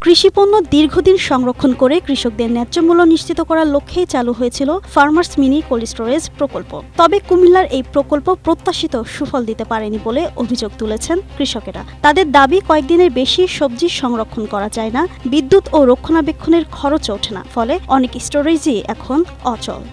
কৃষিপণ্য দীর্ঘদিন সংরক্ষণ করে কৃষকদের ন্যায্য মূল্য নিশ্চিত করার লক্ষ্যেই চালু হয়েছিল ফার্মার্স মিনি কোল্ড স্টোরেজ প্রকল্প। তবে কুমিল্লার এই প্রকল্প প্রত্যাশিত সুফল দিতে পারেনি বলে অভিযোগ তুলেছেন কৃষকেরা। তাদের দাবি, কয়েকদিনের বেশি সবজি সংরক্ষণ করা যায় না, বিদ্যুৎ ও রক্ষণাবেক্ষণের খরচ ওঠে না, ফলে অনেক স্টোরেজই এখন অচল।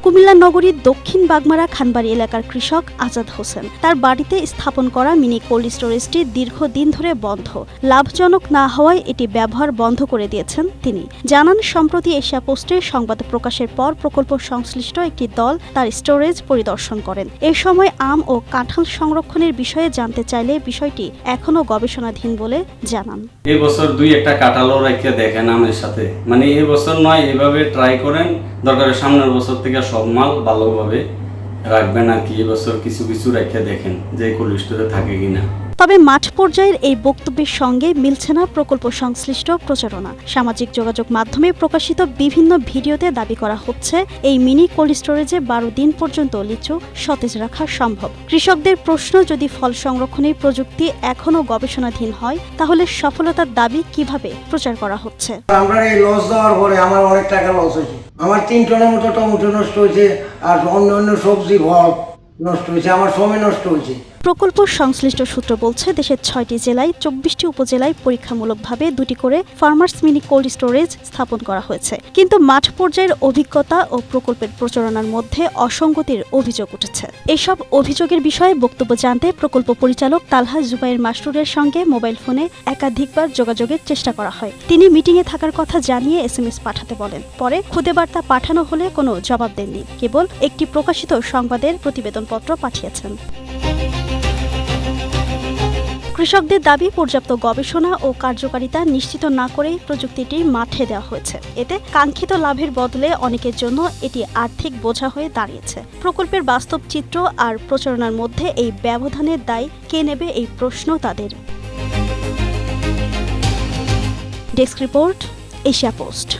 কুমিল্লা নগরীর দক্ষিণ বাগমারা খানবাড়ি এলাকার কৃষক আজাদ হোসেন তার বাড়িতে স্থাপন করা মিনি কোল্ড স্টোরেজটি দীর্ঘদিন ধরে বন্ধ। লাভজনক না হওয়ায় এটি ব্যবহার বন্ধ করে দিয়েছেন তিনি। জানান, সম্প্রতি এশিয়া পোস্টে সংবাদ প্রকাশের পর প্রকল্প সংশ্লিষ্ট একটি দল তার স্টোরেজ পরিদর্শন করেন। এ সময় আম ও কাঁঠাল সংরক্ষণের বিষয়ে জানতে চাইলে বিষয়টি এখনো গবেষণাধীন বলে জানান। এই বছর দুই একটা কাঁঠালও রেখে দেখেন আমের সাথে, মানে এই বছর নয়, এভাবে ট্রাই করেন, দরকার সামনের বছর থেকে সব মাল ভালোভাবে রাখবেন আর কি। এবছর কিছু কিছু রেখে দেখেন যে কোল্ড স্টোরে থাকে কিনা। তবে মাঠ পর্যায়ের এই বক্তব্যের সঙ্গে মিলছে না প্রকল্প সংশ্লিষ্ট প্রচারণা। সামাজিক যোগাযোগ মাধ্যমে প্রকাশিত বিভিন্ন ভিডিওতে দাবি করা হচ্ছে এই মিনি কোল্ড স্টোরেজে 12 দিন পর্যন্ত লিচু সতেজ রাখা সম্ভব। কৃষকদের প্রশ্ন, যদি ফল সংরক্ষণের প্রযুক্তি এখনো গবেষণাধীন হয় তাহলে সফলতার দাবি কিভাবে প্রচার করা হচ্ছে? আমরা এই লস দেওয়ার পরে আমার অনেক টাকা লস হয়েছে। আমার 3 টনের মতো টমেটো নষ্ট হয়েছে, আর অন্য সবজি ফল নষ্ট হয়েছে, আমার সময় নষ্ট হয়েছে। প্রকল্প সংশ্লিষ্ট সূত্র বলছে, দেশের 6টি জেলায় 24টি উপজেলায় পরীক্ষামূলকভাবে 2টি করে ফার্মার্স মিনি কোল্ড স্টোরেজ স্থাপন করা হয়েছে। কিন্তু মাঠ পর্যায়ের অভিজ্ঞতা ও প্রকল্পের প্রচারণার মধ্যে অসঙ্গতির অভিযোগ উঠেছে। এসব অভিযোগের বিষয়ে বক্তব্য জানতে প্রকল্প পরিচালক তালহা জুবাইর মাসরুরের সঙ্গে মোবাইল ফোনে একাধিকবার যোগাযোগের চেষ্টা করা হয়। তিনি মিটিংয়ে থাকার কথা জানিয়ে SMS পাঠাতে বলেন। পরে খুদে বার্তা পাঠানো হলে কোনো জবাব দেননি, কেবল একটি প্রকাশিত সংবাদের প্রতিবেদনপত্র পাঠিয়েছেন। কৃষকদের দাবি, পর্যাপ্ত গবেষণা ও কার্যকারিতা নিশ্চিত না করেই প্রযুক্তিটি মাঠে দেওয়া হয়েছে। এতে কাঙ্ক্ষিত লাভের বদলে অনেকের জন্য এটি আর্থিক বোঝা হয়ে দাঁড়িয়েছে। প্রকল্পের বাস্তব চিত্র আর প্রচারণার মধ্যে এই ব্যবধানের দায় কে নেবে, এই প্রশ্ন তাদের। Desk report, Asia post.